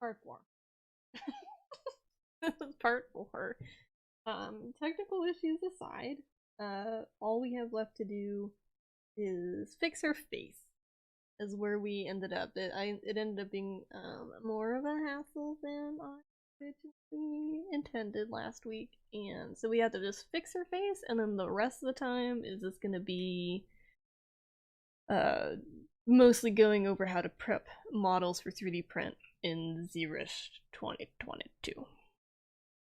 Part 4. This is part 4. Technical issues aside, all we have left to do is fix her face. Is where we ended up. It ended up being more of a hassle than I originally intended last week, and so we had to just fix her face, and then the rest of the time is just gonna be uh mostly going over how to prep models for 3D print in ZRish 2022.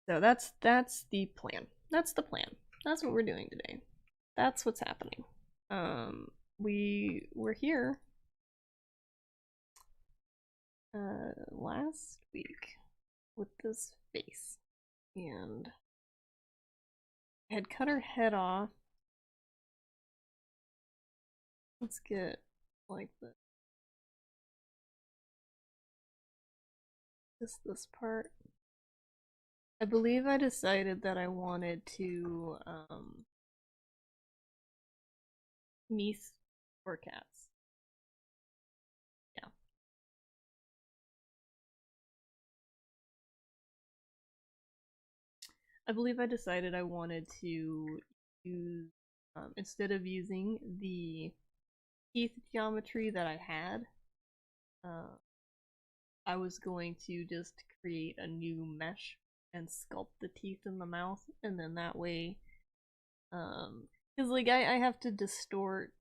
So that's the plan. That's the plan. That's what we're doing today. That's what's happening. We were here last week with this face, and I had cut her head off. Let's get like this part. I believe I decided that I wanted to Mies or cats. Yeah. I believe I decided I wanted to use instead of using the teeth geometry that I had, uh, I was going to just create a new mesh and sculpt the teeth in the mouth, and then that way, because like I have to distort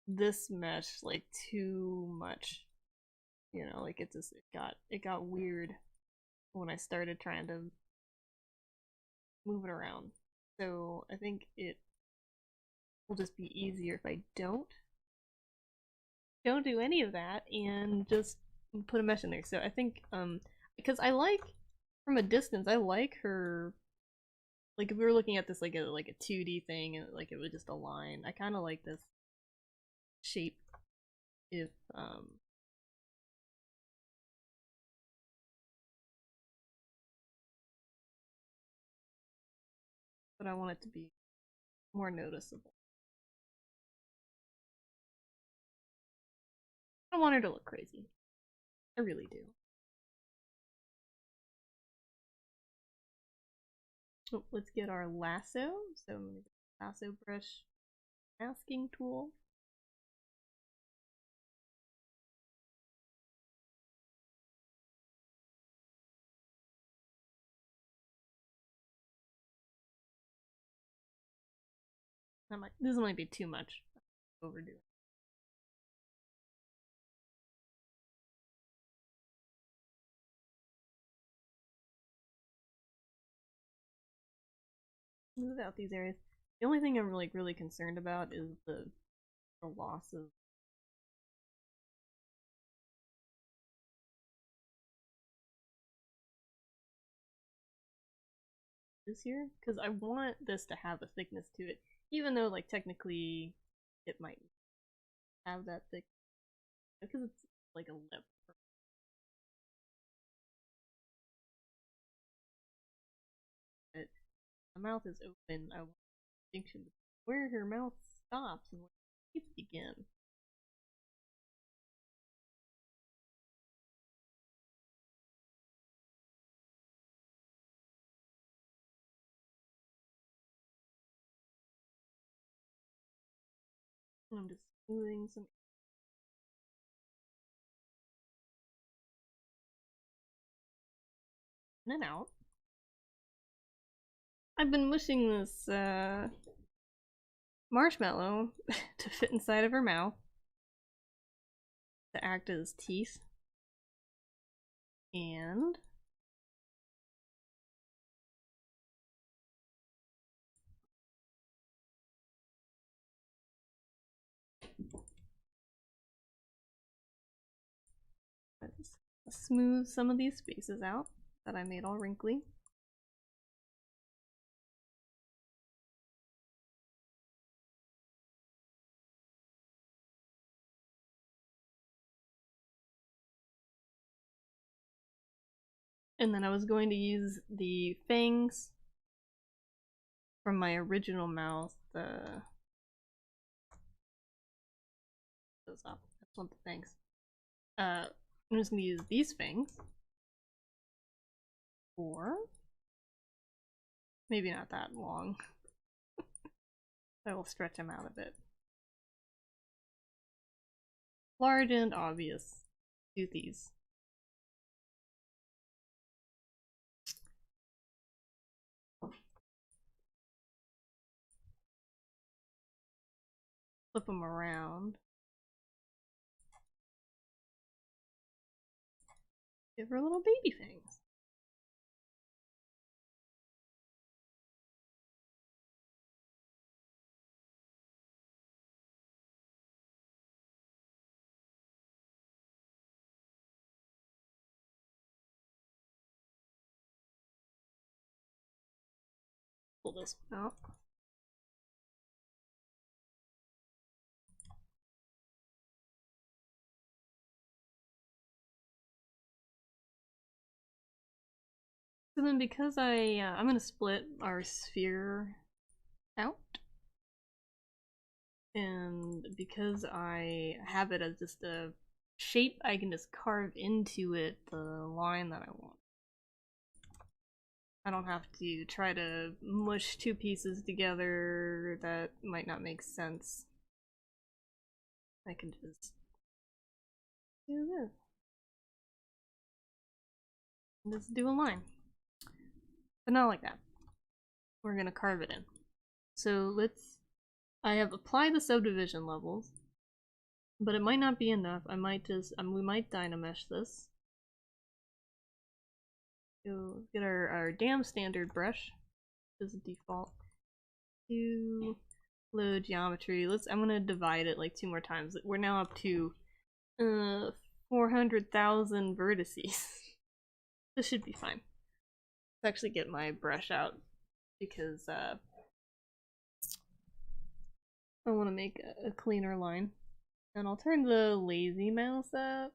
this mesh like too much, like it got weird when I started trying to move it around. So I think it will just be easier if I don't do any of that and just put a mesh in there. So I think because I like from a distance, I like her. Like if we were looking at this like a 2D thing and like it was just a line, I kind of like this shape. If but I want it to be more noticeable. I don't want her to look crazy. I really do. So let's get our lasso. So I'm gonna get the lasso brush masking tool. This might be too much. Overdo it. Move out these areas. The only thing I'm really concerned about is the loss of this here, because I want this to have a thickness to it, even though like technically it might have that thick because it's like a lip. But the mouth is open. I want distinction where her mouth stops and where her teeth begin. And I'm just smoothing some in and out. I've been mushing this marshmallow to fit inside of her mouth to act as teeth. And I just smooth some of these spaces out that I made all wrinkly. And then I was going to use the fangs from my original mouth. Those up. That's one of the fangs. I'm just gonna use these things. Or maybe not that long. I will stretch them out a bit. Large and obvious. Do these. Flip them around. Give her little baby things. Pull this one out. So then because I'm gonna split our sphere out. And because I have it as just a shape, I can just carve into it the line that I want. I don't have to try to mush two pieces together that might not make sense. I can just do this. And just do a line. But not like that. We're gonna carve it in. So I have applied the subdivision levels, but it might not be enough. I might just, we might Dynamesh this. So get our damn standard brush, as a default. To load geometry. I'm gonna divide it like 2 more times. We're now up to 400,000 vertices. This should be fine. Let's actually get my brush out because I want to make a cleaner line. And I'll turn the lazy mouse up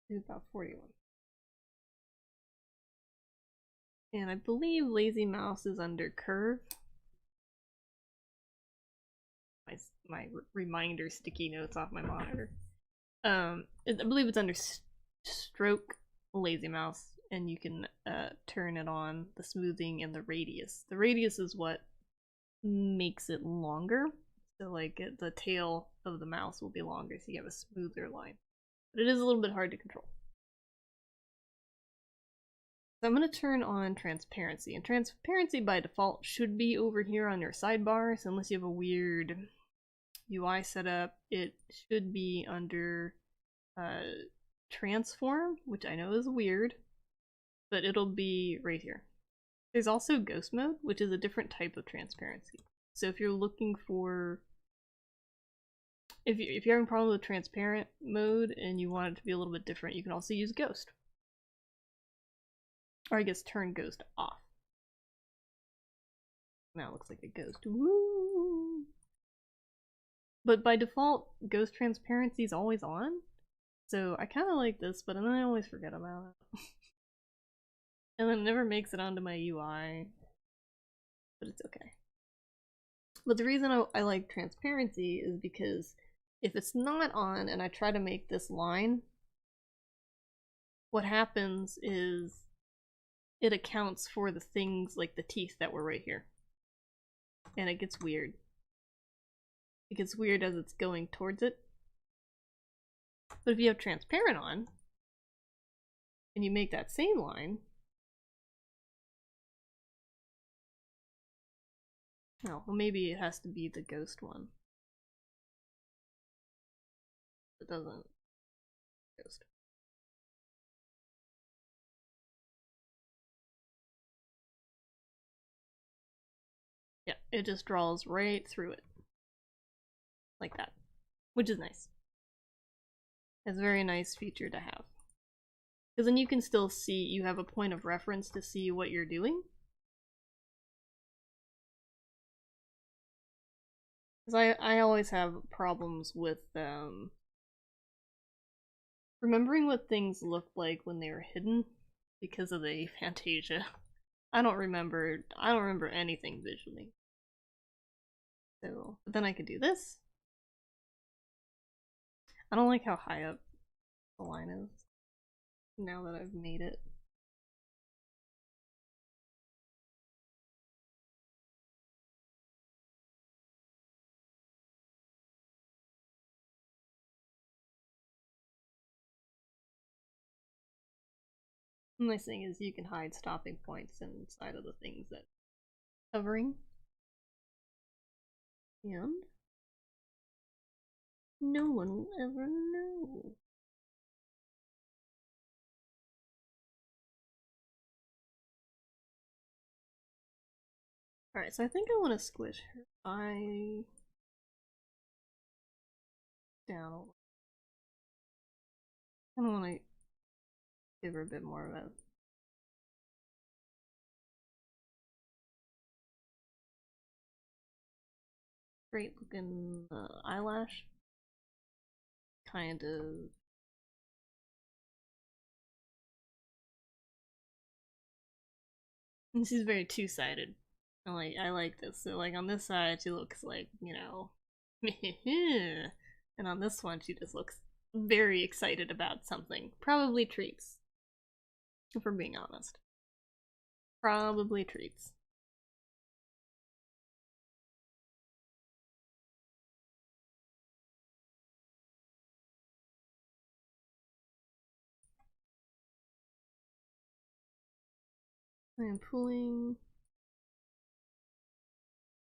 to about 41. And I believe lazy mouse is under curve. My reminder sticky notes off my monitor. I believe it's under stroke lazy mouse, and you can turn it on the smoothing and the radius. The radius is what makes it longer. So like the tail of the mouse will be longer, so you have a smoother line. But it is a little bit hard to control. So I'm going to turn on transparency, and transparency by default should be over here on your sidebars, unless you have a weird UI setup. It should be under transform, which I know is weird, but it'll be right here. There's also ghost mode, which is a different type of transparency. So if you're looking for, if you're having a problem with transparent mode and you want it to be a little bit different, you can also use ghost. Or I guess turn ghost off. Now it looks like a ghost. Woo! But by default, ghost transparency is always on. So I kind of like this, but then I always forget about it. And then it never makes it onto my UI. But it's okay. But the reason I like transparency is because if it's not on and I try to make this line, what happens is it accounts for the things like the teeth that were right here. And it gets weird. It gets weird as it's going towards it. But if you have transparent on, and you make that same line, oh, well maybe it has to be the ghost one. It doesn't. Ghost. Yeah, it just draws right through it. Like that. Which is nice. It's a very nice feature to have. Because then you can still see, you have a point of reference to see what you're doing. Because I always have problems with remembering what things looked like when they were hidden because of the Fantasia. I don't remember anything visually. So, but then I could do this. I don't like how high up the line is now that I've made it. The nice thing is you can hide stopping points inside of the things that covering. And no one will ever know. Alright, so I think I want to squish her eye down a little. I want to give her a bit more of a great looking eyelash. Kind of. And she's very two-sided. I like this. So like on this side she looks like, you know, and on this one she just looks very excited about something. Probably treats. If we're being honest. Probably treats. I am pulling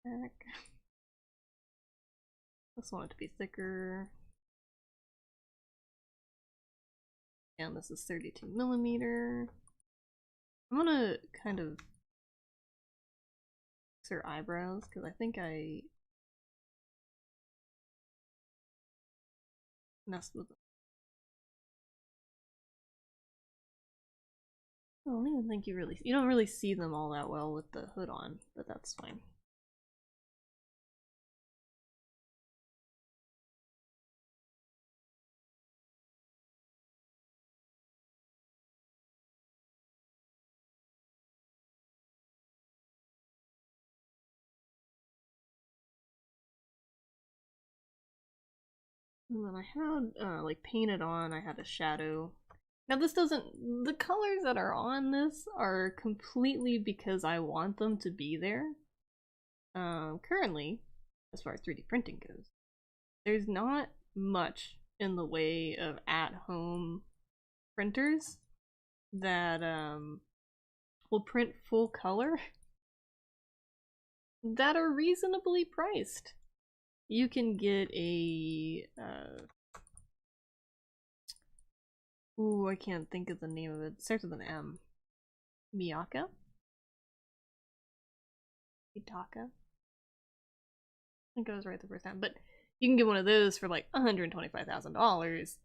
back. Just want it to be thicker. And this is 32mm. I'm gonna kind of fix her eyebrows because I think I messed with them. I don't even think you don't really see them all that well with the hood on, but that's fine. And then I had like painted on, I had a shadow. Now this doesn't, the colors that are on this are completely because I want them to be there. Currently, as far as 3D printing goes, there's not much in the way of at-home printers that will print full color that are reasonably priced. You can get a ooh, I can't think of the name of it. It starts with an M. Miyaka? Mitaka? I think I was right the first time. But you can get one of those for like $125,000.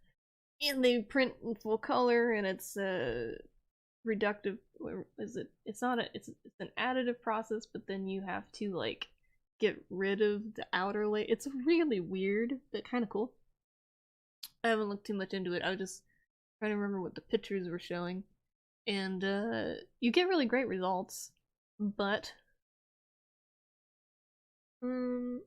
And they print in full color and it's reductive, is it, it's not a, it's an additive process, but then you have to like get rid of the outer layer. It's really weird but kind of cool. I haven't looked too much into it. I was just trying to remember what the pictures were showing, and you get really great results, but there's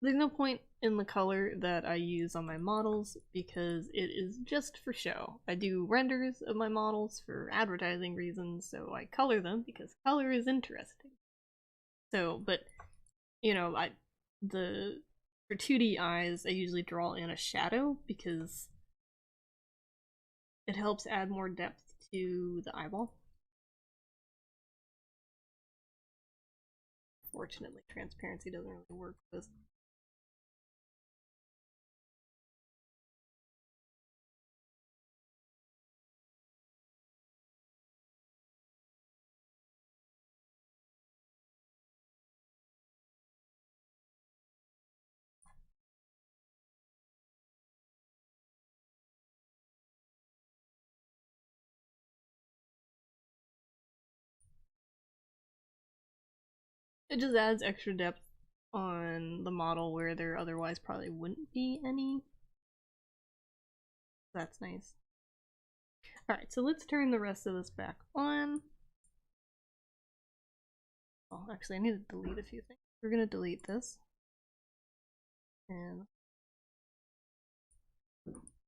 no point in the color that I use on my models because it is just for show. I do renders of my models for advertising reasons, so I color them because color is interesting. So, but you know, for 2D eyes, I usually draw in a shadow because it helps add more depth to the eyeball. Fortunately, transparency doesn't really work with this. It just adds extra depth on the model where there otherwise probably wouldn't be any. That's nice. Alright, so let's turn the rest of this back on. Oh, actually, I need to delete a few things. We're gonna delete this. And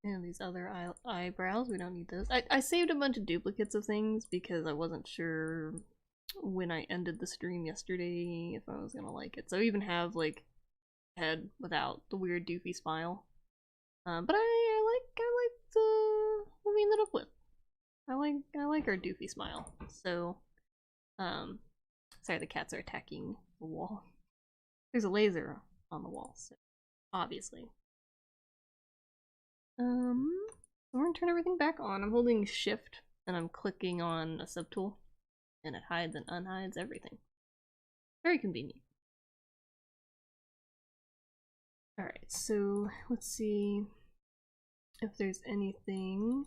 And these other eyebrows, we don't need those. I saved a bunch of duplicates of things because I wasn't sure when I ended the stream yesterday if I was gonna like it. So I even have like head without the weird doofy smile. But I like the what we ended up with. I like our doofy smile. So sorry, the cats are attacking the wall. There's a laser on the wall, so obviously. We're gonna turn everything back on. I'm holding shift and I'm clicking on a subtool and it hides and unhides everything. Very convenient. Alright, so let's see if there's anything.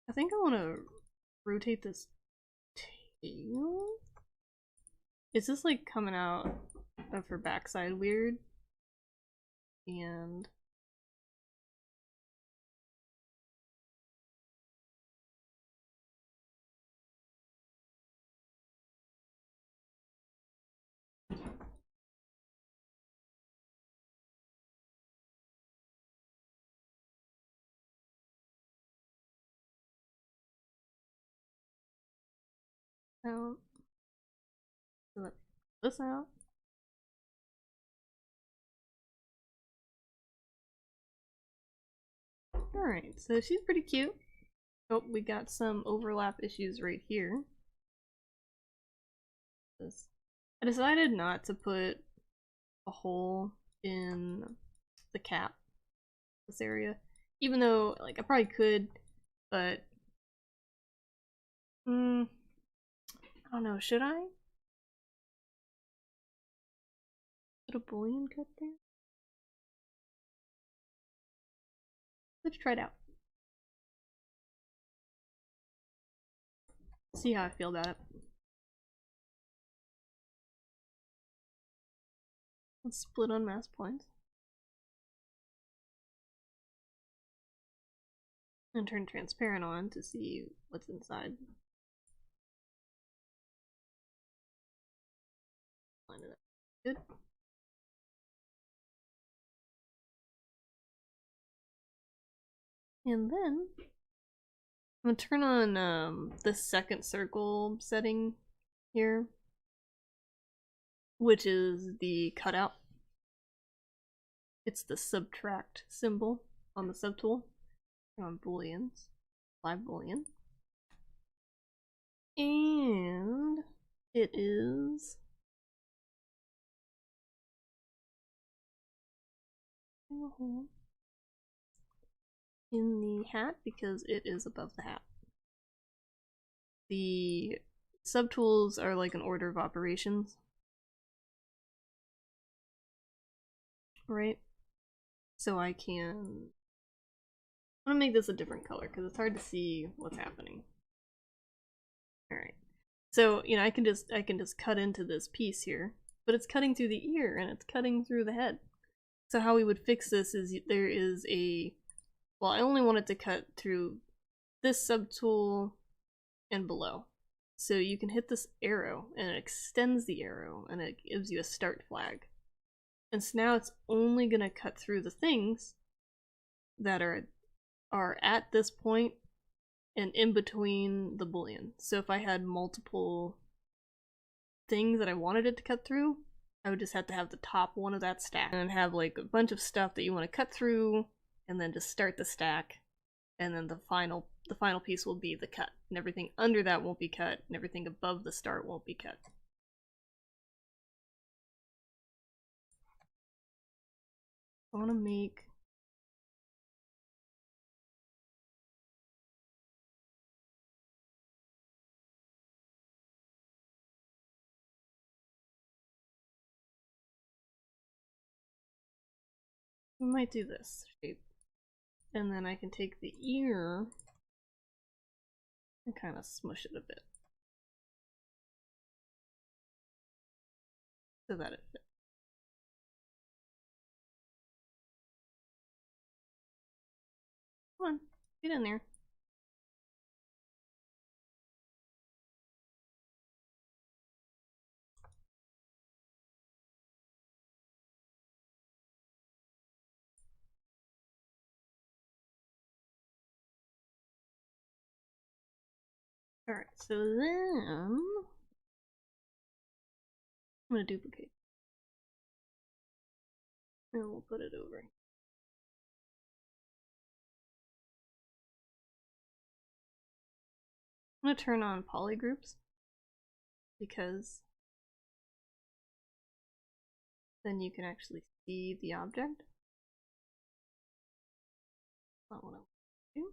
I think I want to rotate this tail. Is this like coming out of her backside weird? And out. So let's this out. Alright, so she's pretty cute. Oh, we got some overlap issues right here. I decided not to put a hole in the cap, this area. Even though, like, I probably could, but I don't know, should I? Put a boolean cut there? Let's try it out. See how I feel about it. Let's split on mass points. And turn transparent on to see what's inside. Line it up. Good. And then I'm gonna turn on the second circle setting here, which is the cutout. It's the subtract symbol on the subtool. On booleans, live boolean. And it is in the hat because it is above the hat. The subtools are like an order of operations, right? So I can I'm gonna make this a different color because it's hard to see what's happening. Alright. So, you know, I can just cut into this piece here, but it's cutting through the ear and it's cutting through the head. So how we would fix this is there is a, well, I only want it to cut through this subtool and below. So you can hit this arrow and it extends the arrow and it gives you a start flag. And so now it's only gonna cut through the things that are at this point and in between the boolean. So if I had multiple things that I wanted it to cut through, I would just have to have the top one of that stack and have like a bunch of stuff that you want to cut through and then just start the stack, and then the final piece will be the cut, and everything under that won't be cut, and everything above the start won't be cut. I want to make I might do this shape. And then I can take the ear and kind of smush it a bit. So that it fits. Come on, get in there. Alright, so then I'm gonna duplicate. And we'll put it over. I'm gonna turn on polygroups because then you can actually see the object. That's not what I want to do.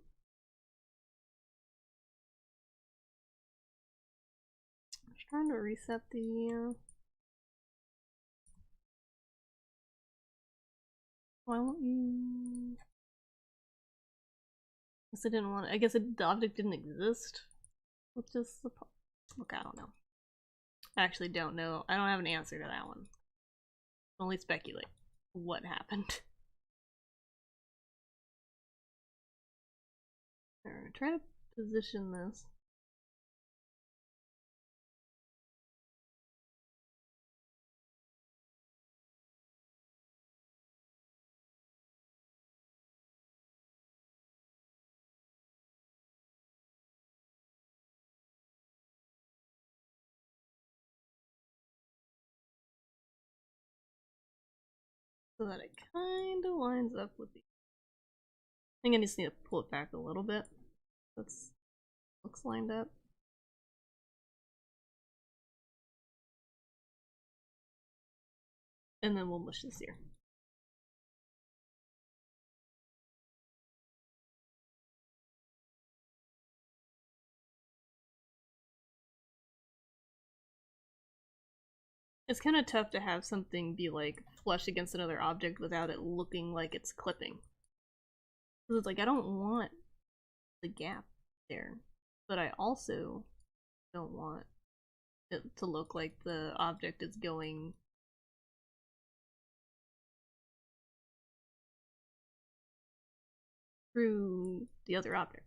I'm just trying to reset the why won't you? I guess I didn't want. I guess the object didn't exist. With just the look, I don't know. I actually don't know. I don't have an answer to that one. Only speculate what happened. Alright, try to position this. So that it kind of lines up with the. I think I just need to pull it back a little bit. That's looks lined up. And then we'll mush this here. It's kind of tough to have something be like flush against another object without it looking like it's clipping. Because it's like, I don't want the gap there, but I also don't want it to look like the object is going through the other object.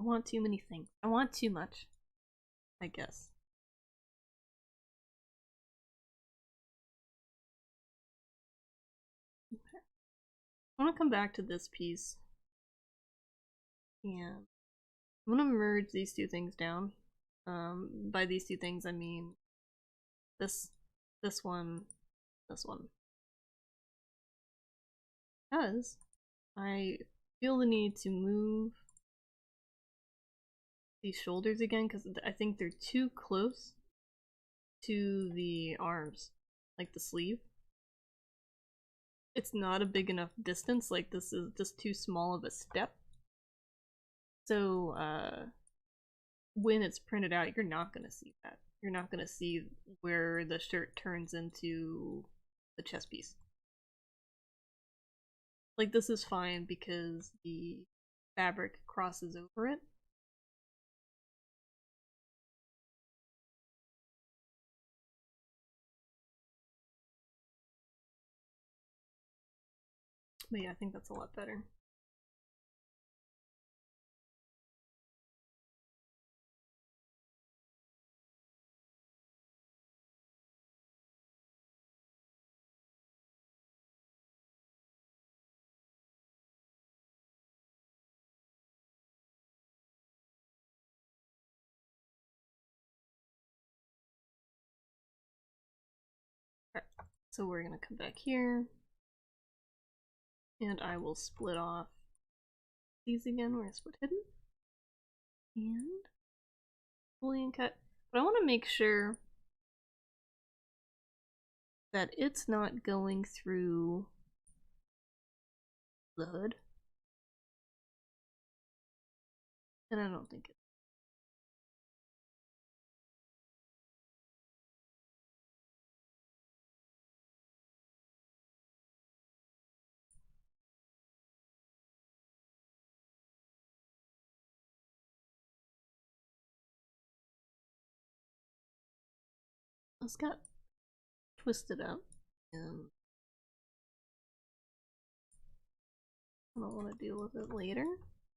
I want too many things. I want too much, I guess. Okay. I want to come back to this piece. And I'm going to merge these two things down. By these two things, I mean this one, this one. Because I feel the need to move these shoulders again because I think they're too close to the arms, like the sleeve. It's not a big enough distance, like this is just too small of a step. So when it's printed out, you're not gonna see that. You're not gonna see where the shirt turns into the chest piece. Like this is fine because the fabric crosses over it. But yeah, I think that's a lot better. Alright, so we're gonna come back here. And I will split off these again where I split hidden. And Boolean cut. But I want to make sure that it's not going through the hood. And I don't think it. It's got twisted up. And I don't want to deal with it later.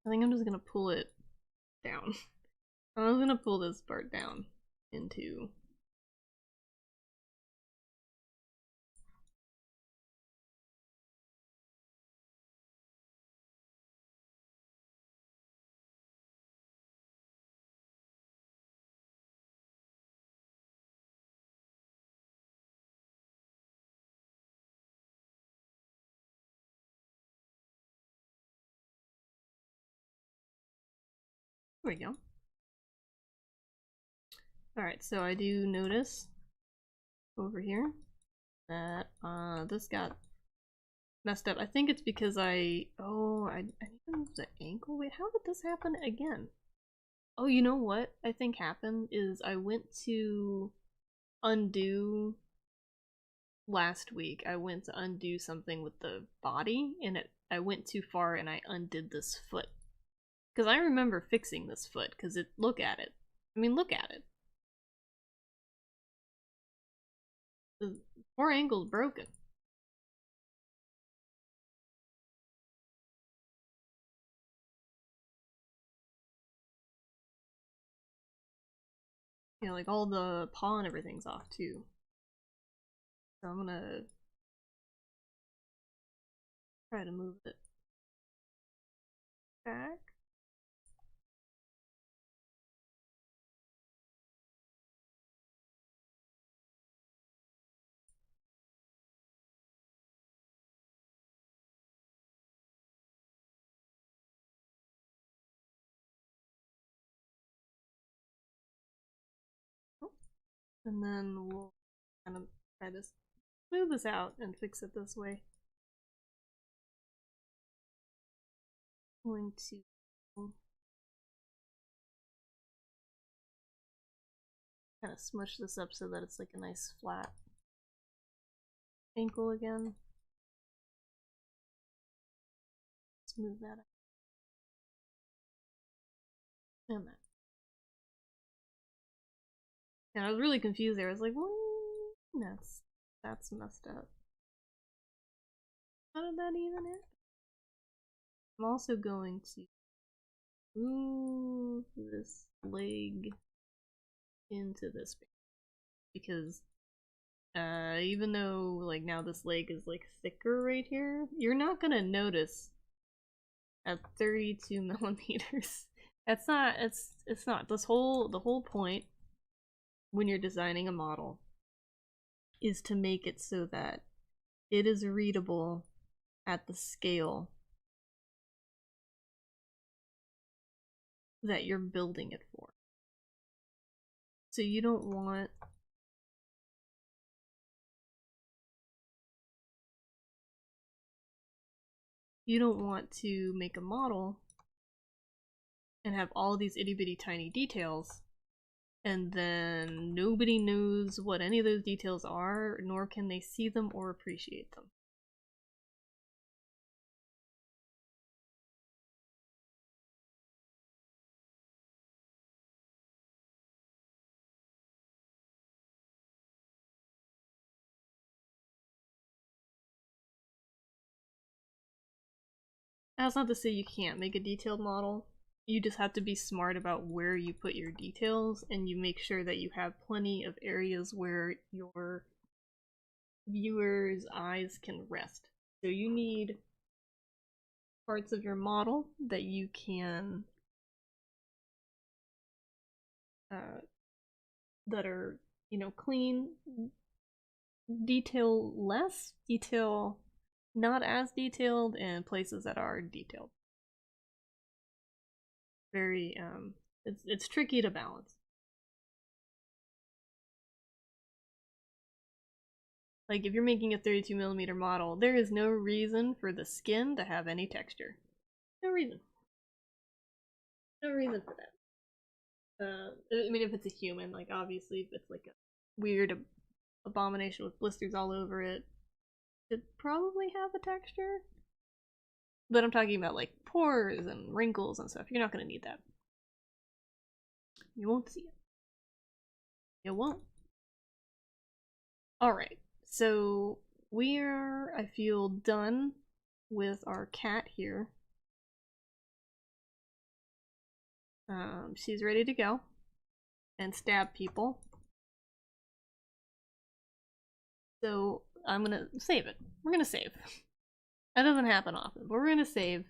I think I'm just going to pull it down. I'm going to pull this part down into There we go. Alright, so I do notice over here that this got messed up. I think it's because I need to move the ankle. Wait, how did this happen again? Oh, you know what I think happened is I went to undo last week. I went to undo something with the body, and I went too far and I undid this foot. Because I remember fixing this foot, because look at it. I mean, look at it. The poor ankle's broken. You know, like all the paw and everything's off too. So I'm gonna try to move it back. And then we'll kind of try to smooth this out and fix it this way. I'm going to kind of smush this up so that it's like a nice flat ankle again. Smooth that out. And that. And I was really confused there. I was like, what? That's messed up. How did that even happen? I'm also going to move this leg into this because even though like now this leg is like thicker right here, you're not gonna notice at 32 millimeters. That's not it's not the whole point when you're designing a model is to make it so that it is readable at the scale that you're building it for. So you don't want to make a model and have all these itty bitty tiny details and then nobody knows what any of those details are, nor can they see them or appreciate them. That's not to say you can't make a detailed model. You just have to be smart about where you put your details, and you make sure that you have plenty of areas where your viewers' eyes can rest. So you need parts of your model that you can that are, you know, clean, detail less, detail not as detailed, and places that are detailed. Very it's tricky to balance. Like if you're making a 32 millimeter model, there is no reason for the skin to have any texture. No reason. No reason for that. I mean, if it's a human, like obviously if it's like a weird abomination with blisters all over it, it'd probably have a texture. But I'm talking about like pores and wrinkles and stuff. You're not gonna need that. You won't see it. You won't. Alright, so we're, I feel, done with our cat here. She's ready to go and stab people. So I'm gonna save it. We're gonna save. That doesn't happen often, but we're gonna save.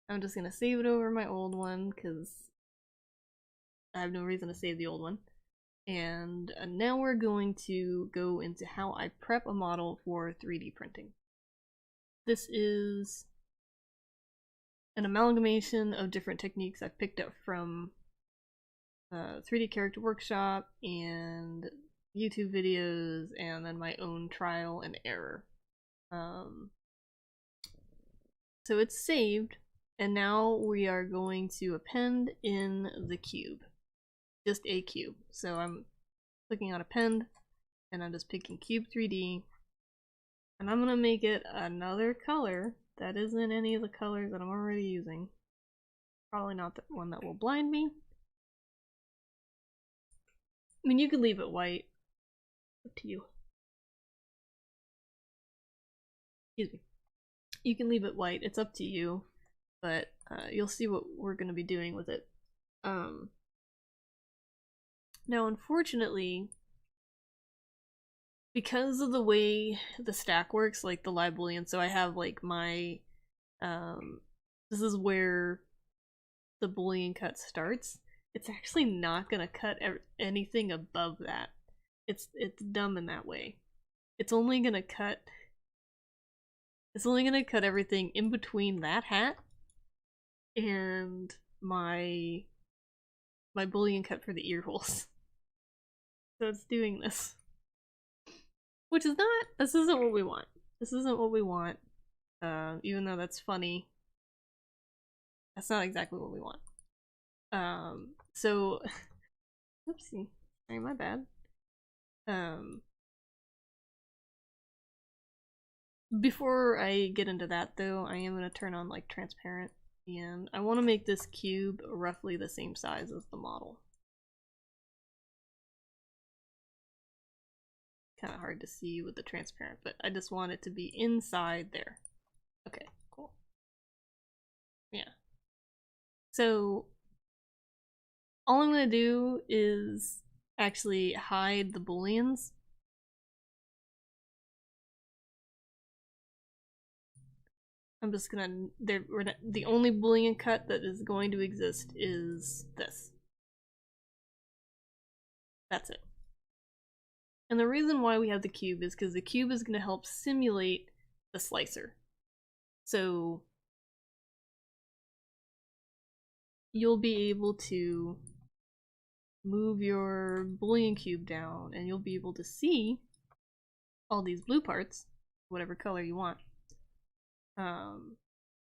I'm just gonna save it over my old one because I have no reason to save the old one. And now we're going to go into how I prep a model for 3D printing. This is an amalgamation of different techniques I've picked up from 3D Character Workshop and YouTube videos, and then my own trial and error. So it's saved, and now we are going to append in the cube. Just a cube. So I'm clicking on append, and I'm just picking cube 3D, and I'm gonna make it another color that isn't any of the colors that I'm already using. Probably not the one that will blind me. I mean, you could leave it white. Up to you. Excuse me. You can leave it white. It's up to you, but you'll see what we're going to be doing with it. Now, unfortunately, because of the way the stack works, like the live boolean, so I have like my this is where the boolean cut starts. It's actually not gonna cut anything above that. It's dumb in that way. It's only gonna cut everything in between that hat and my boolean cut for the ear holes. So it's doing this. Which is not, this isn't what we want. This isn't what we want. Even though that's funny. That's not exactly what we want. So, oopsie, sorry, my bad. Before I get into that though, I am going to turn on like transparent, and I want to make this cube roughly the same size as the model. Kind of hard to see with the transparent, but I just want it to be inside there. Okay, cool. Yeah. So all I'm going to do is actually hide the booleans. I'm just gonna, the only boolean cut that is going to exist is this. That's it. And the reason why we have the cube is because the cube is going to help simulate the slicer. So you'll be able to move your boolean cube down, and you'll be able to see all these blue parts, whatever color you want.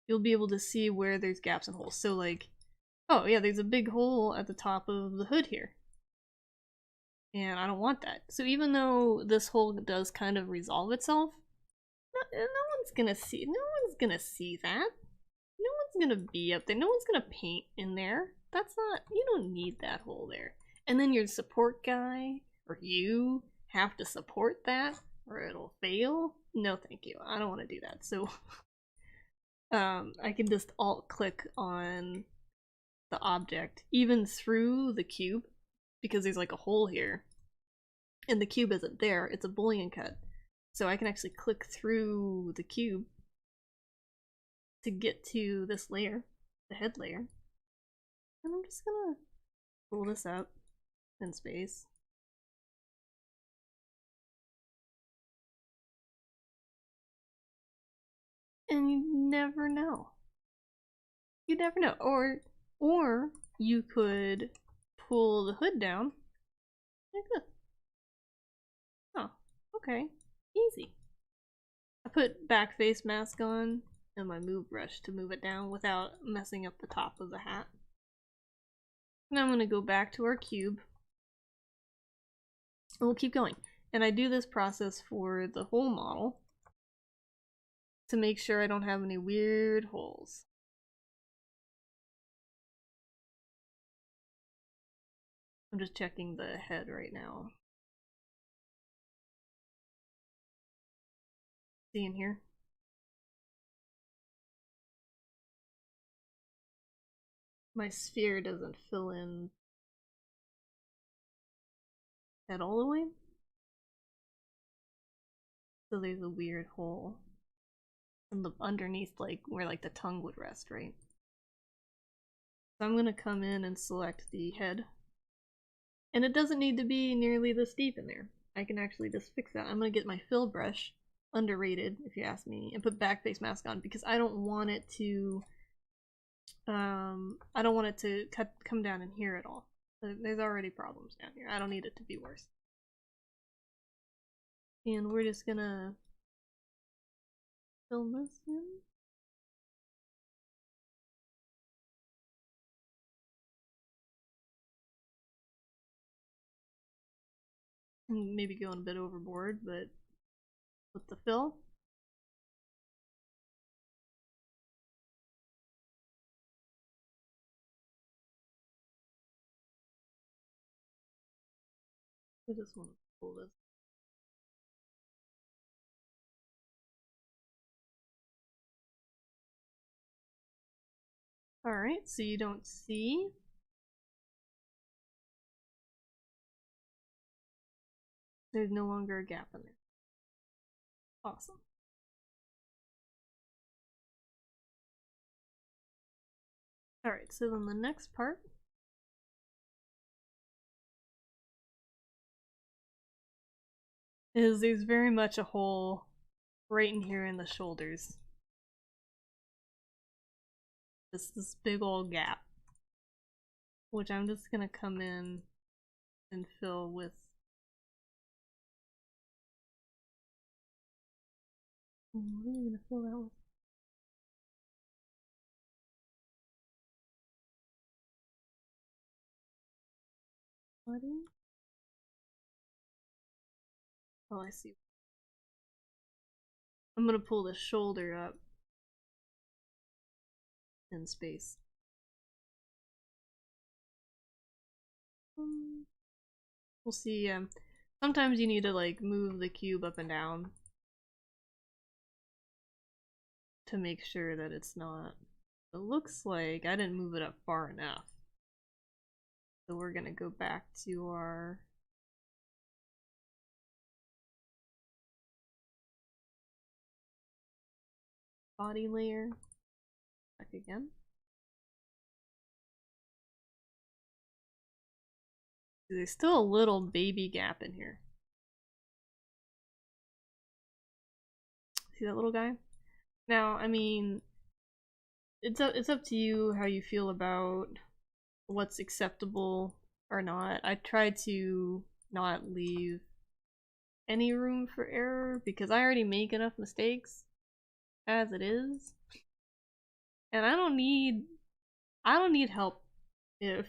You'll be able to see where there's gaps and holes. So like, oh yeah, there's a big hole at the top of the hood here. And I don't want that. So even though this hole does kind of resolve itself, no one's gonna see that. No one's gonna be up there. No one's gonna paint in there. That's not, you don't need that hole there. And then your support guy, or you, have to support that, or it'll fail. No thank you, I don't want to do that. So I can just alt click on the object, even through the cube, because there's like a hole here, and the cube isn't there, it's a boolean cut. So I can actually click through the cube to get to this layer, the head layer. And I'm just gonna pull this up in space. And you never know. You never know. Or you could pull the hood down like this. Oh, okay. Easy. I put back face mask on and my move brush to move it down without messing up the top of the hat. Now I'm going to go back to our cube. And we'll keep going. And I do this process for the whole model to make sure I don't have any weird holes. I'm just checking the head right now. See in here? My sphere doesn't fill in at all the way. So there's a weird hole. And underneath, like where like the tongue would rest, right? So I'm gonna come in and select the head. And it doesn't need to be nearly this deep in there. I can actually just fix that. I'm gonna get my fill brush, underrated if you ask me, and put back face mask on because I don't want it to come down in here at all. There's already problems down here. I don't need it to be worse. And we're just gonna fill this in. And maybe going a bit overboard, but with the fill. I just want to pull this. Alright, so you don't see. There's no longer a gap in there. Awesome. Alright, so then the next part is there's very much a hole right in here in the shoulders. This big old gap, which I'm just gonna come in and fill with. What are we gonna fill that with? Body? Oh, I see. I'm gonna pull the shoulder up in space. We'll see. Sometimes you need to like move the cube up and down to make sure that it's not. It looks like I didn't move it up far enough. So we're gonna go back to our body layer. Back again. There's still a little baby gap in here. See that little guy? Now, I mean, it's up to you how you feel about what's acceptable or not. I try to not leave any room for error because I already make enough mistakes as it is. And I don't need help. If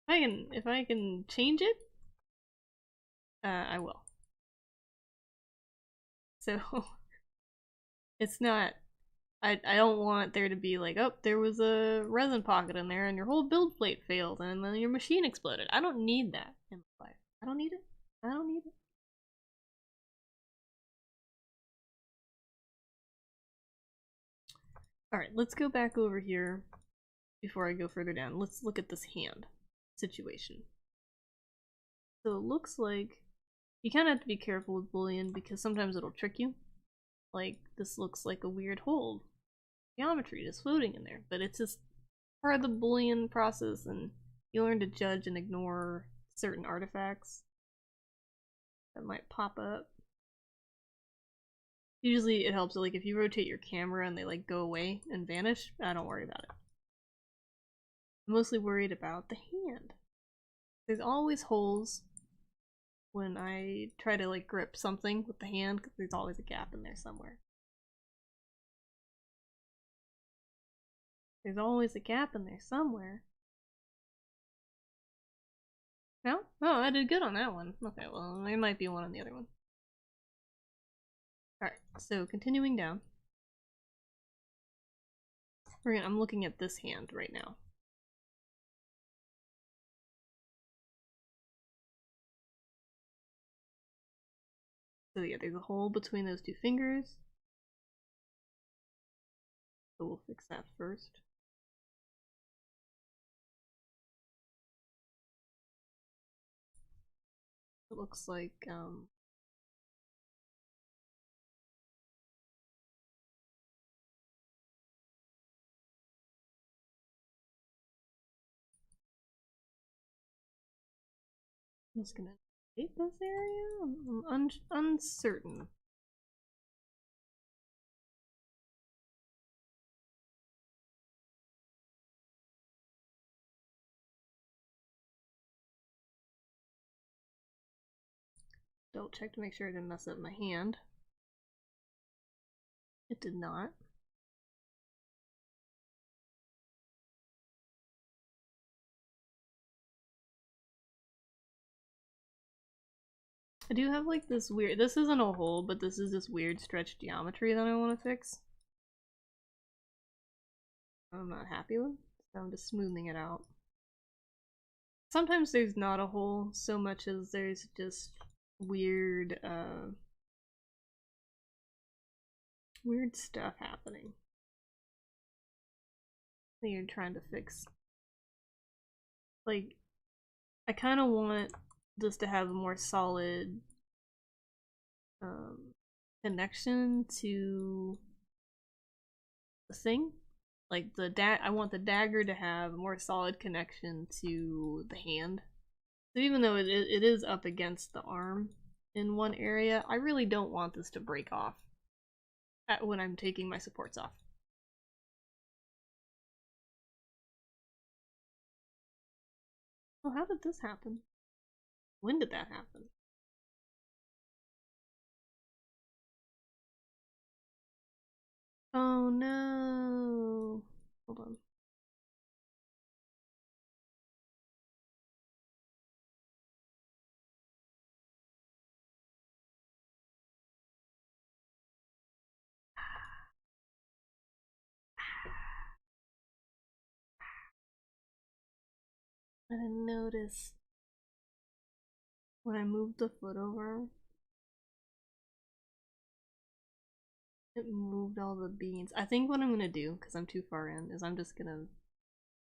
I can change it, I will. So it's not, I don't want there to be like, oh, there was a resin pocket in there and your whole build plate failed and then your machine exploded. I don't need that in my life. I don't need it. I don't need it. Alright, let's go back over here before I go further down. Let's look at this hand situation. So it looks like you kind of have to be careful with Boolean because sometimes it'll trick you. Like, this looks like a weird hole. Geometry just floating in there, but it's just part of the Boolean process and you learn to judge and ignore certain artifacts that might pop up. Usually it helps, like if you rotate your camera and they like go away and vanish, I don't worry about it. I'm mostly worried about the hand. There's always holes when I try to like grip something with the hand because there's always a gap in there somewhere. There's always a gap in there somewhere. No? Oh, I did good on that one. Okay, well, there might be one on the other one. Alright, so continuing down. I'm looking at this hand right now. So yeah, there's a hole between those two fingers. So we'll fix that first. It looks like I'm just gonna take this area? I'm uncertain. Double check to make sure I didn't mess up my hand. It did not. I do have like this weird, this isn't a hole, but this is this weird stretch geometry that I want to fix. I'm not happy with, so I'm just smoothing it out. Sometimes there's not a hole so much as there's just weird, weird stuff happening that you're trying to fix. Like, I kind of want this to have a more solid connection to the thing. Like I want the dagger to have a more solid connection to the hand. So even though it is up against the arm in one area, I really don't want this to break off when I'm taking my supports off. Oh, how did this happen? When did that happen? Oh no. Hold on. I didn't notice when I moved the foot over. It moved all the beans. I think what I'm gonna do, because I'm too far in, is I'm just gonna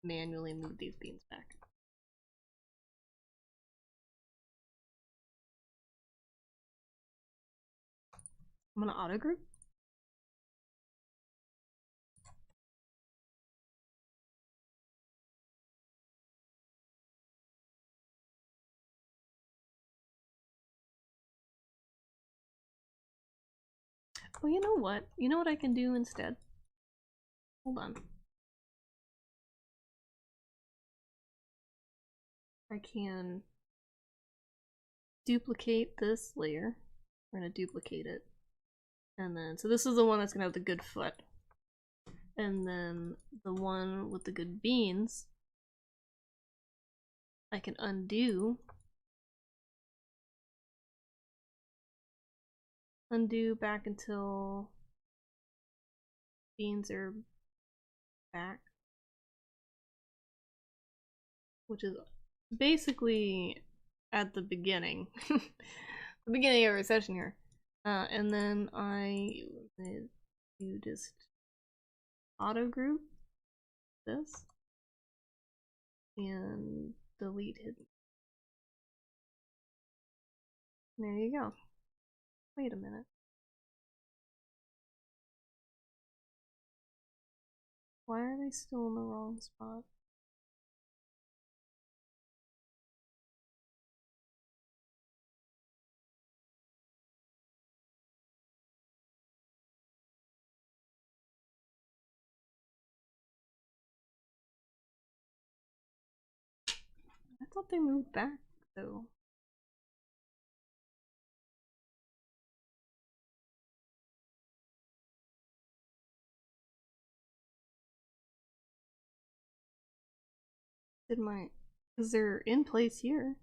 manually move these beans back. I'm gonna auto group. Well, you know what? You know what I can do instead? Hold on. I can duplicate this layer. We're gonna duplicate it. And then, so this is the one that's gonna have the good foot. And then the one with the good beans, I can undo. Undo back until beans are back. Which is basically at the beginning. The beginning of our session here. And then I do just auto group this and delete hidden. There you go. Wait a minute. Why are they still in the wrong spot? I thought they moved back though. Did my, because they're in place here.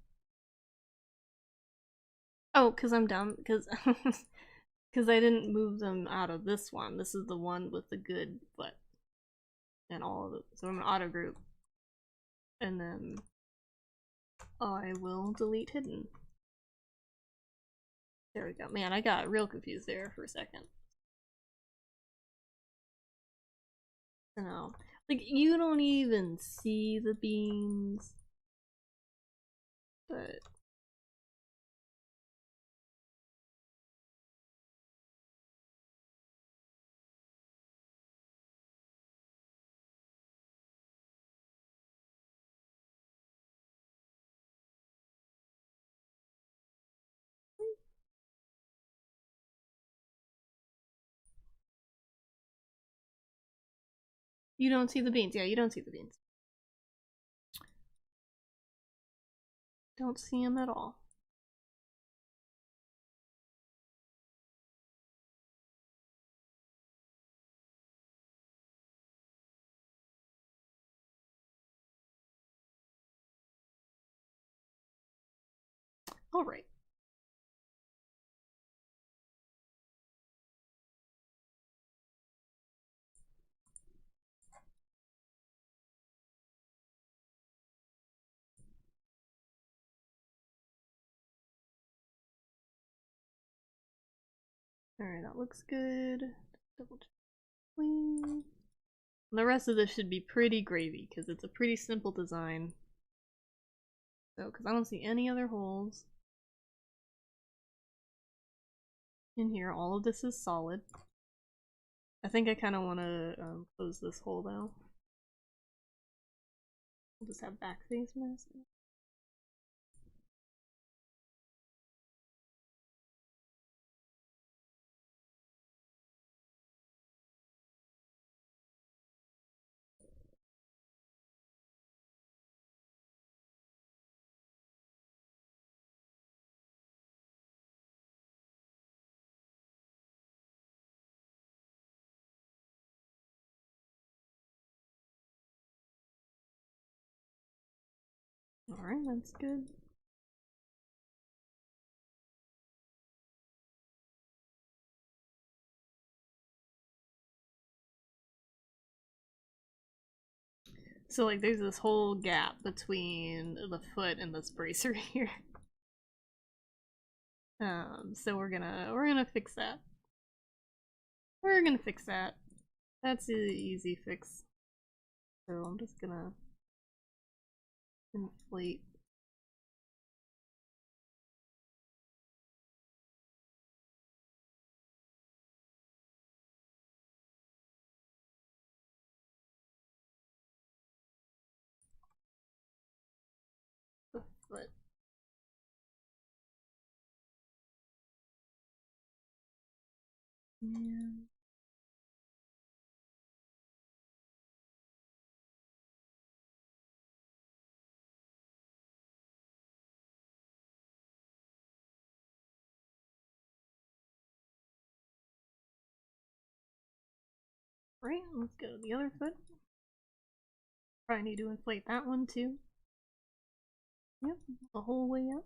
Oh, because I'm dumb, because because I didn't move them out of this one. This is the one with the good foot and all of it. So I'm an auto group, and then I will delete hidden. There we go. Man, I got real confused there for a second. No, like you don't even see the beans, but you don't see the beans. Yeah, you don't see the beans. Don't see them at all. Alright. Alright, that looks good. Double check. Clean. And the rest of this should be pretty gravy, because it's a pretty simple design. So, because I don't see any other holes in here. All of this is solid. I think I kind of want to close this hole though. We'll just have back face mask. Alright, that's good. So like there's this whole gap between the foot and this bracer here. So we're gonna fix that. We're gonna fix that. That's an easy fix. So I'm just gonna inflate. The foot. And right, let's go to the other foot. Probably need to inflate that one too. Yep, the whole way up.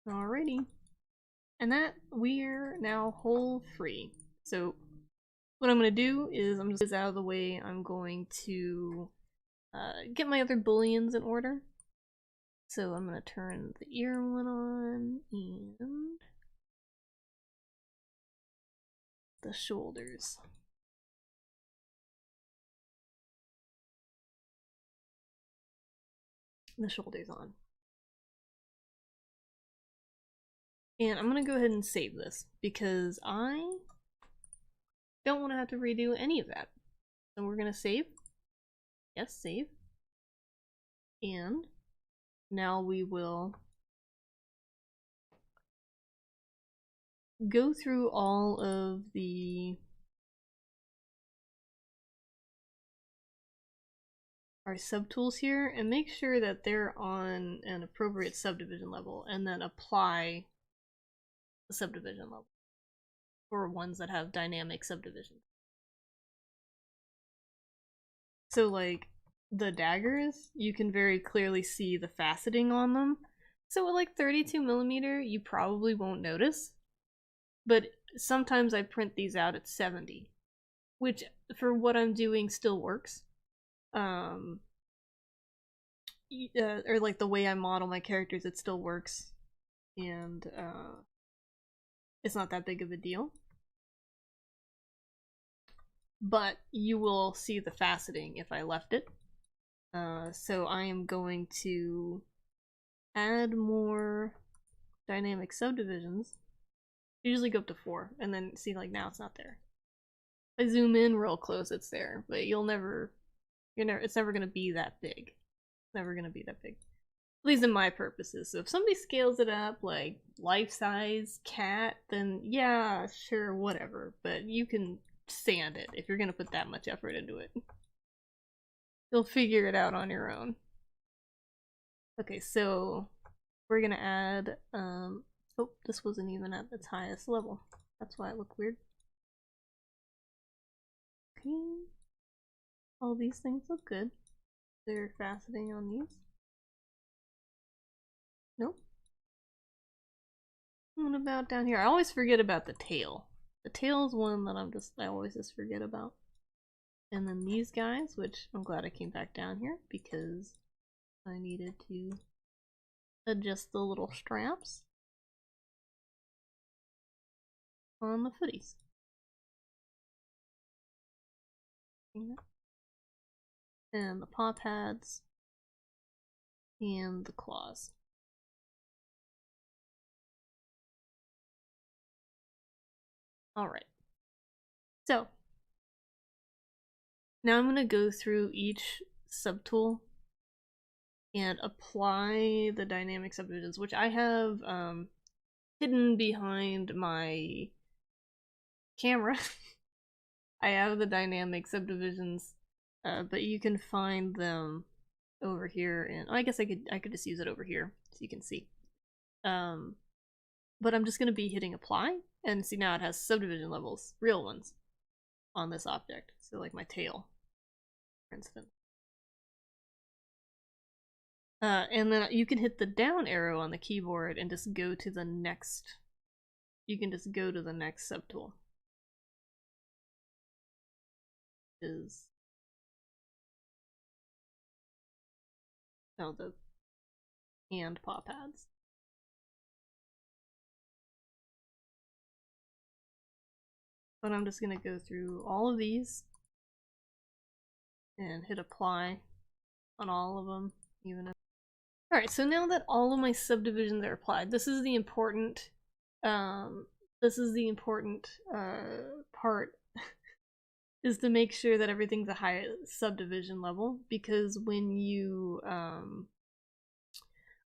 Alrighty. And that we're now hole free. So what I'm going to do is I'm just out of the way. I'm going to get my other booleans in order. So I'm going to turn the ear one on and the shoulders. The shoulders on. And I'm going to go ahead and save this because I don't want to have to redo any of that. So we're going to save. Yes, save. And now we will go through all of our subtools here and make sure that they're on an appropriate subdivision level, and then apply the subdivision level for ones that have dynamic subdivision. So like the daggers, you can very clearly see the faceting on them. So at like 32mm, you probably won't notice, but sometimes I print these out at 70, which for what I'm doing still works. Or like the way I model my characters, it still works, and it's not that big of a deal. But you will see the faceting if I left it. So I am going to add more dynamic subdivisions. Usually go up to 4, and then see, like, now it's not there. If I zoom in real close, it's there, but it's never gonna be that big. It's never gonna be that big. At least in my purposes. So if somebody scales it up, like life-size cat, then yeah, sure, whatever. But you can stand it if you're gonna put that much effort into it. You'll figure it out on your own. Okay, so we're gonna add, oh, this wasn't even at its highest level. That's why it looked weird. Okay. All these things look good. They're faceting on these. Nope. What about down here? I always forget about the tail. The tail is one that I always just forget about. And then these guys, which I'm glad I came back down here because I needed to adjust the little straps on the footies. And the paw pads and the claws. Alright. So, now I'm going to go through each subtool and apply the dynamic subdivisions, which I have hidden behind my camera. I have the dynamic subdivisions, but you can find them over here, and I guess I could just use it over here so you can see. But I'm just going to be hitting apply, and see now it has subdivision levels, real ones, on this object. So like my tail, for instance. And then you can hit the down arrow on the keyboard and just go to the next. You can just go to the next subtool. Is the hand paw pads. But I'm just gonna go through all of these and hit apply on all of them, even if. Alright, so now that all of my subdivisions are applied, this is the important part is to make sure that everything's a high subdivision level, because when you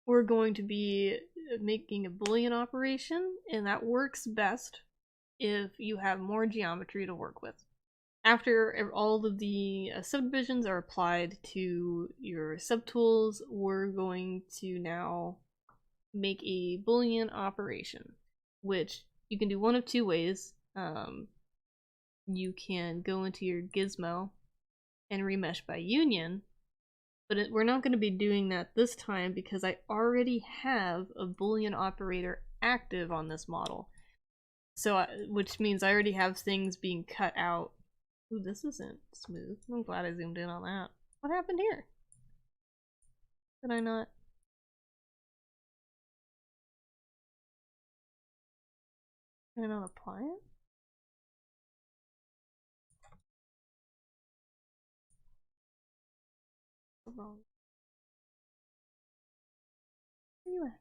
we're going to be making a Boolean operation, and that works best if you have more geometry to work with. After all of the subdivisions are applied to your subtools, we're going to now make a Boolean operation, which you can do one of two ways. You can go into your gizmo and remesh by union, but we're not going to be doing that this time because I already have a Boolean operator active on this model. So, which means I already have things being cut out. Ooh, this isn't smooth. I'm glad I zoomed in on that. What happened here? Did I not? Did I not apply it? Wrong. Where you at?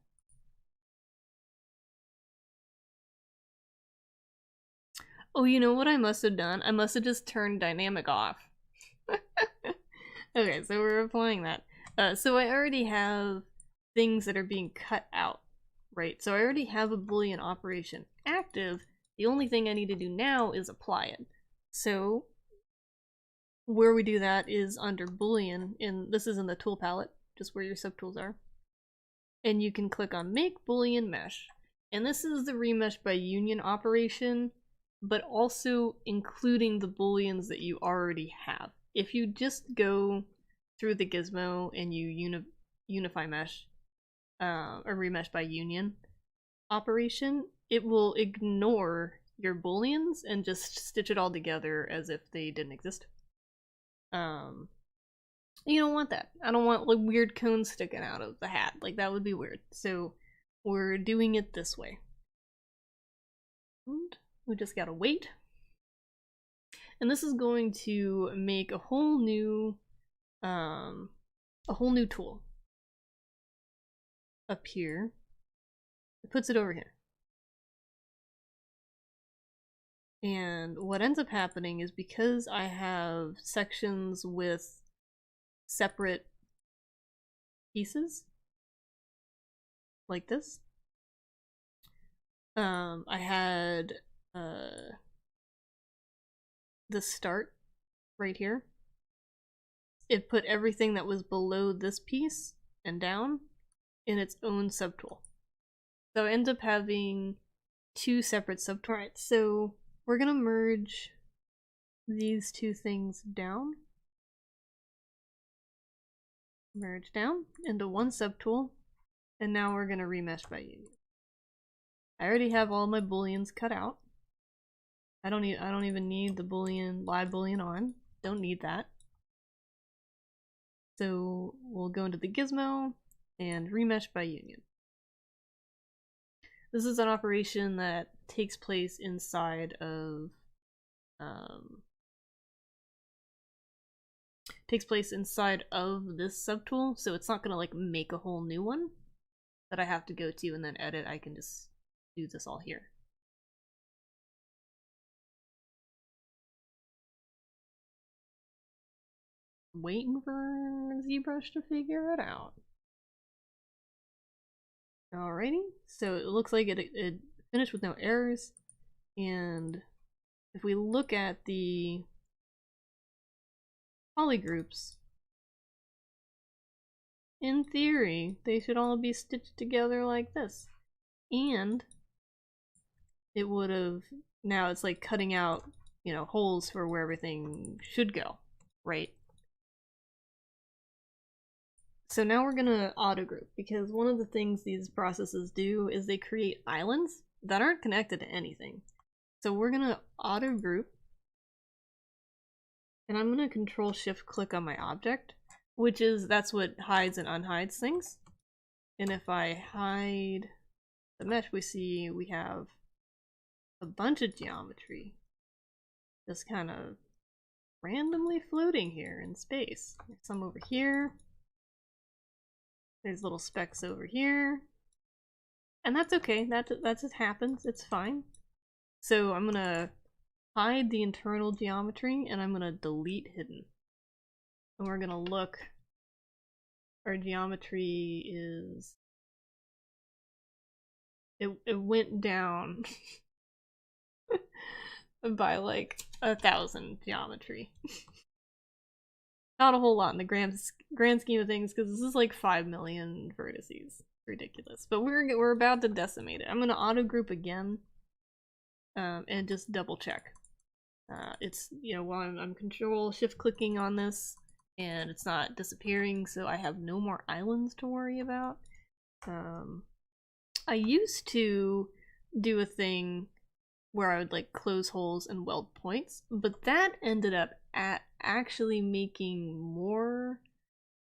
Oh, you know what I must have done? I must have just turned dynamic off. Okay, so we're applying that. So I already have things that are being cut out, right? So I already have a Boolean operation active. The only thing I need to do now is apply it. So where we do that is under Boolean, and this is in the tool palette, just where your subtools are. And you can click on Make Boolean Mesh. And this is the remesh by union operation, but also including the booleans that you already have. If you just go through the gizmo and you unify mesh, or remesh by union operation, it will ignore your booleans and just stitch it all together as if they didn't exist. You don't want that. I don't want like weird cones sticking out of the hat. Like that would be weird. So we're doing it this way. And we just gotta wait. And this is going to make a whole new a whole new tool up here. It puts it over here. And what ends up happening is because I have sections with separate pieces, like this, I had the start right here. It put everything that was below this piece and down in its own subtool. So I end up having two separate subtools. Alright, so we're gonna merge these two things down. Merge down into one subtool, and now we're gonna remesh by union. I already have all my booleans cut out. I don't even need the live boolean on. Don't need that. So we'll go into the gizmo and remesh by union. This is an operation that takes place inside of this subtool, so it's not gonna like make a whole new one that I have to go to and then edit. I can just do this all here. Waiting for ZBrush to figure it out. Alrighty, so it looks like it finished with no errors, and if we look at the polygroups, in theory, they should all be stitched together like this. And it would have, now it's like cutting out, you know, holes for where everything should go, right? So now we're gonna auto group, because one of the things these processes do is they create islands that aren't connected to anything. So we're gonna auto group, and I'm gonna control shift click on my object, that's what hides and unhides things. And if I hide the mesh, we have a bunch of geometry just kind of randomly floating here in space. There's some over here. There's little specks over here. And that's okay, that just happens, it's fine. So I'm gonna hide the internal geometry and I'm gonna delete hidden. And we're gonna look, our geometry is, it went down by like 1,000 geometry. Not a whole lot in the grand scheme of things, because this is like 5 million vertices. Ridiculous. But we're about to decimate it. I'm gonna auto group again, and just double check. It's, you know, while I'm control shift clicking on this, and it's not disappearing, so I have no more islands to worry about. I used to do a thing where I would like close holes and weld points, but that ended up actually making more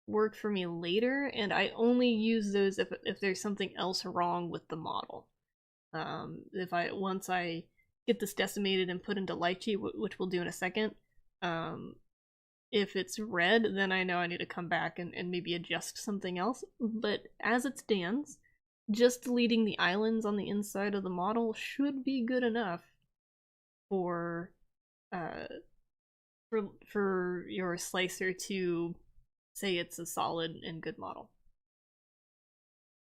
work for me later, and I only use those if there's something else wrong with the model. Once I get this decimated and put into Lychee, which we'll do in a second, if it's red, then I know I need to come back and maybe adjust something else. But as it stands, just deleting the islands on the inside of the model should be good enough for your slicer to say it's a solid and good model.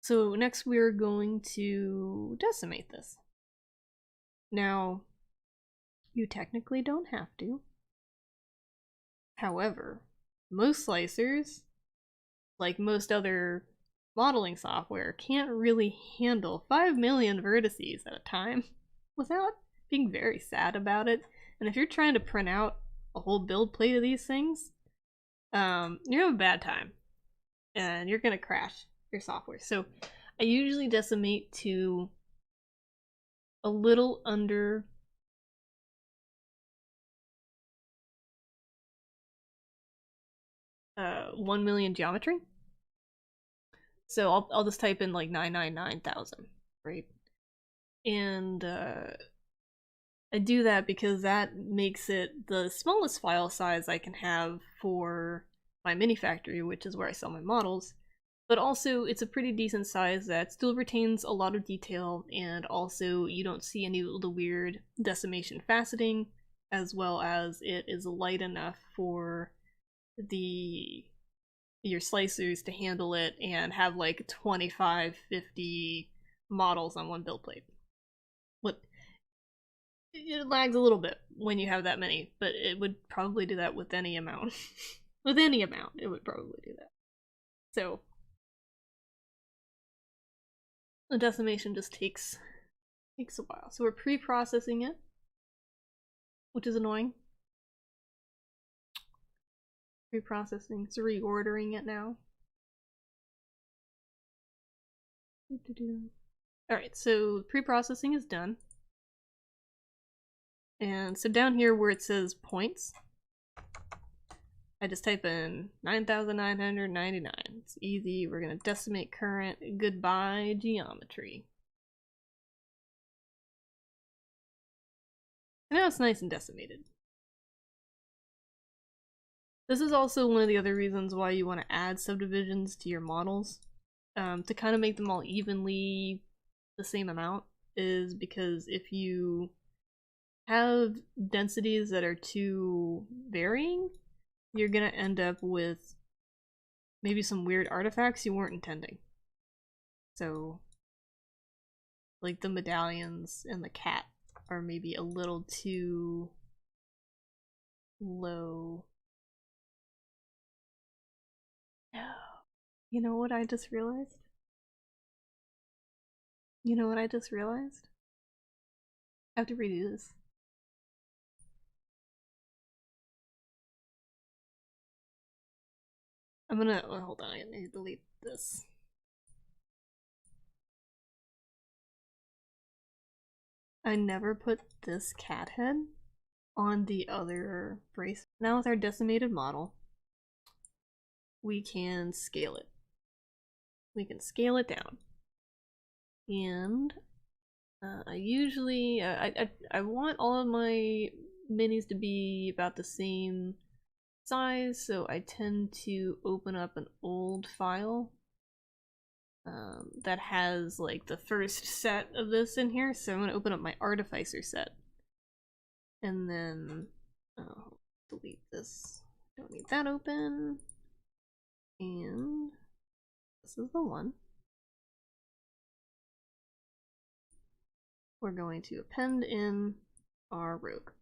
So next we're going to decimate this. Now, you technically don't have to. However, most slicers, like most other modeling software, can't really handle 5 million vertices at a time without being very sad about it. And if you're trying to print out a whole build plate of these things, you're having a bad time and you're gonna crash your software. So I usually decimate to a little under 1 million geometry. So I'll just type in like 999,000, right? And I do that because that makes it the smallest file size I can have for my mini factory, which is where I sell my models, but also it's a pretty decent size that still retains a lot of detail, and also you don't see any of the weird decimation faceting, as well as it is light enough for your slicers to handle it and have like 25, 50 models on one build plate. What it lags a little bit when you have that many, but it would probably do that with any amount. With any amount, it would probably do that. So the decimation just takes a while. So we're pre-processing it, which is annoying. Pre-processing, so reordering it now. Alright, so pre-processing is done. And so down here where it says points, I just type in 9,999. It's easy. We're gonna decimate current. Goodbye geometry. And now it's nice and decimated. This is also one of the other reasons why you want to add subdivisions to your models, to kind of make them all evenly the same amount, is because if you have densities that are too varying, you're gonna end up with maybe some weird artifacts you weren't intending. So, like the medallions and the cat are maybe a little too low. No. You know what I just realized? You know what I just realized? I have to redo this. I'm gonna, oh, hold on, I need to delete this. I never put this cat head on the other brace. Now with our decimated model, we can scale it. We can scale it down. And I usually, I want all of my minis to be about the same size, so I tend to open up an old file that has like the first set of this in here. So I'm going to open up my Artificer set, and then delete this. Don't need that open, and this is the one. We're going to append in our rogue,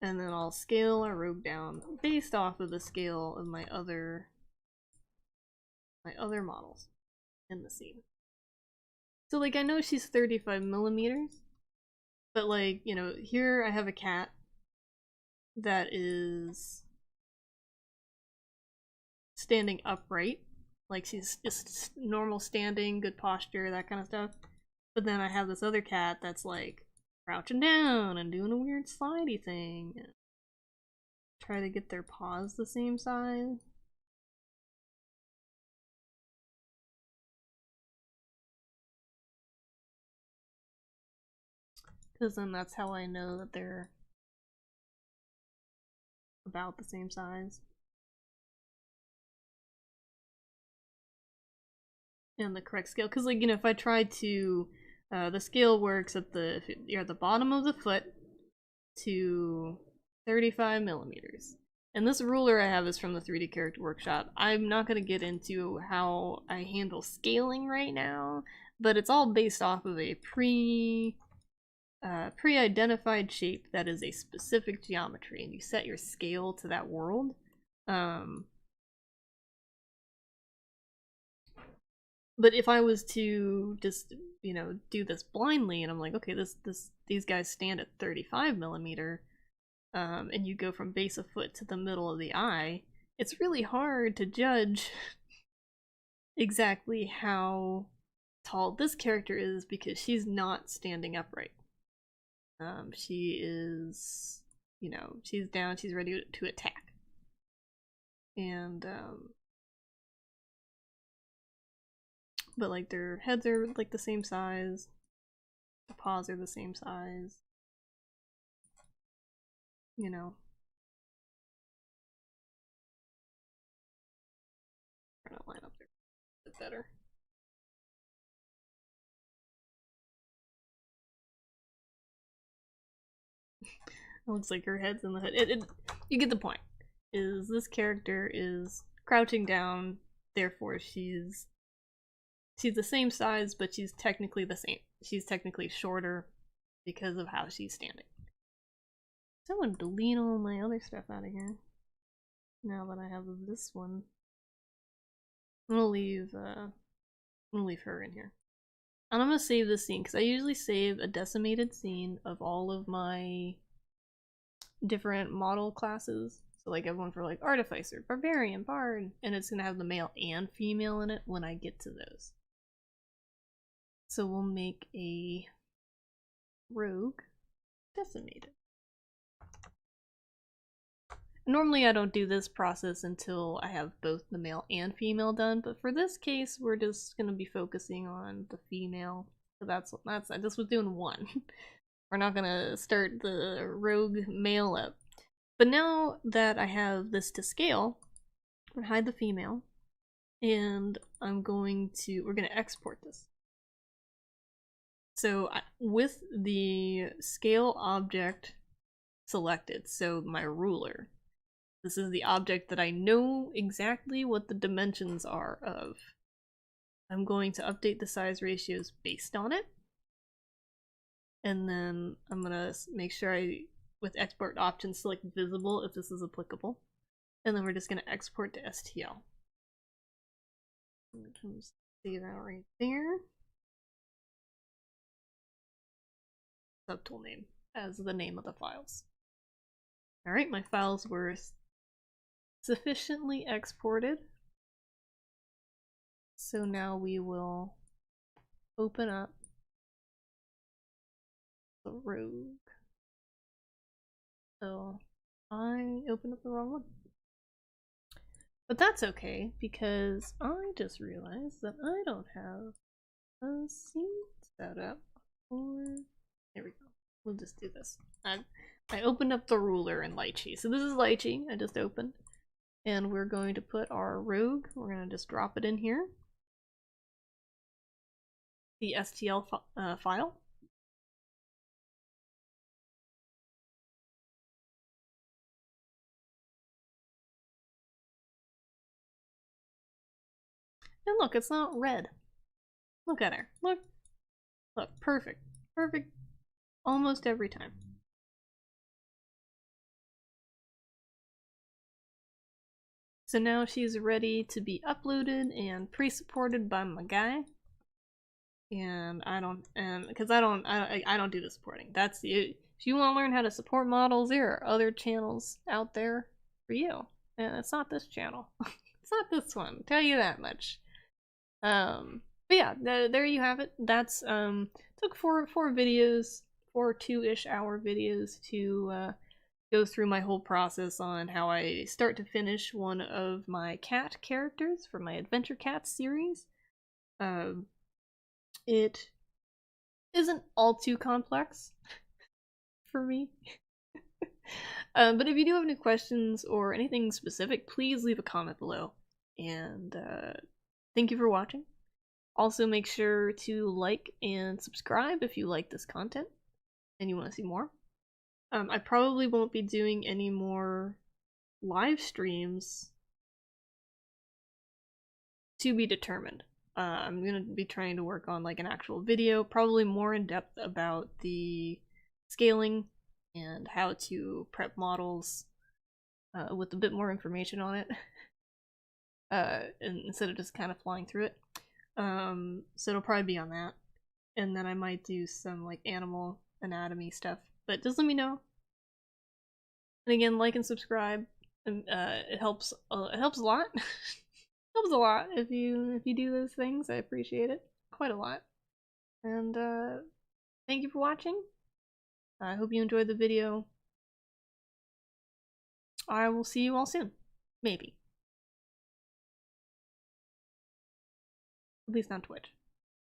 and then I'll scale our rogue down based off of the scale of my other models in the scene. So like I know she's 35 millimeters, but like, you know, here I have a cat that is standing upright, like she's just normal standing, good posture, that kind of stuff. But then I have this other cat that's like crouching down and doing a weird slidey thing. Try to get their paws the same size. Because then that's how I know that they're about the same size. And the correct scale. Because, like, you know, if I try to... the scale works at you're at the bottom of the foot to 35 millimeters. And this ruler I have is from the 3D Character Workshop. I'm not going to get into how I handle scaling right now, but it's all based off of a pre-identified shape that is a specific geometry, and you set your scale to that world. But if I was to just, you know, do this blindly, and I'm like, okay, these guys stand at 35 millimeter, and you go from base of foot to the middle of the eye, it's really hard to judge exactly how tall this character is because she's not standing upright. She is, you know, she's down, she's ready to attack. And, but like their heads are like the same size, the paws are the same size, you know. gonna line up there a bit better. It looks like her head's in the hood. You get the point. Is this character is crouching down, therefore she's the same size, but she's technically the same. She's technically shorter because of how she's standing. So I'm gonna delete all my other stuff out of here. Now that I have this one, I'm gonna leave her in here. And I'm gonna save this scene because I usually save a decimated scene of all of my different model classes. So like I have one for like Artificer, Barbarian, Bard, and it's gonna have the male and female in it when I get to those. So we'll make a rogue decimated. Normally I don't do this process until I have both the male and female done, but for this case we're just gonna be focusing on the female. So that's I just was doing one. We're not gonna start the rogue male up. But now that I have this to scale, I'm gonna hide the female, and we're gonna export this. So with the scale object selected, so my ruler, this is the object that I know exactly what the dimensions are of. I'm going to update the size ratios based on it. And then I'm gonna make sure with export options, select visible if this is applicable. And then we're just gonna export to STL. Just save that right there. Subtool name as the name of the files. Alright, my files were sufficiently exported. So now we will open up the rogue. So I opened up the wrong one. But that's okay, because I just realized that I don't have a scene set up for... There we go. We'll just do this. I opened up the ruler in Lychee. So this is Lychee, I just opened. And we're going to put our rogue, we're going to just drop it in here. The STL file. And look, it's not red. Look at her. Look. Look, perfect. Perfect almost every time. So now she's ready to be uploaded and pre-supported by my guy. And because I don't do the supporting. That's if you want to learn how to support models, there are other channels out there for you. And it's not this channel. It's not this one, I'll tell you that much. But yeah, there you have it. That's took four videos, 2-ish hour videos to go through my whole process on how I start to finish one of my cat characters for my Adventure Cats series. It isn't all too complex for me. But if you do have any questions or anything specific, please leave a comment below. And thank you for watching. Also, make sure to like and subscribe if you like this content and you want to see more. I probably won't be doing any more live streams, to be determined. I'm gonna be trying to work on like an actual video, probably more in depth about the scaling and how to prep models with a bit more information on it, and instead of just kind of flying through it. So it'll probably be on that, and then I might do some like animal anatomy stuff. But just let me know. And again, like and subscribe. It helps. It helps a lot. Helps a lot if you do those things. I appreciate it quite a lot. And thank you for watching. I hope you enjoyed the video. I will see you all soon. Maybe. At least on Twitch.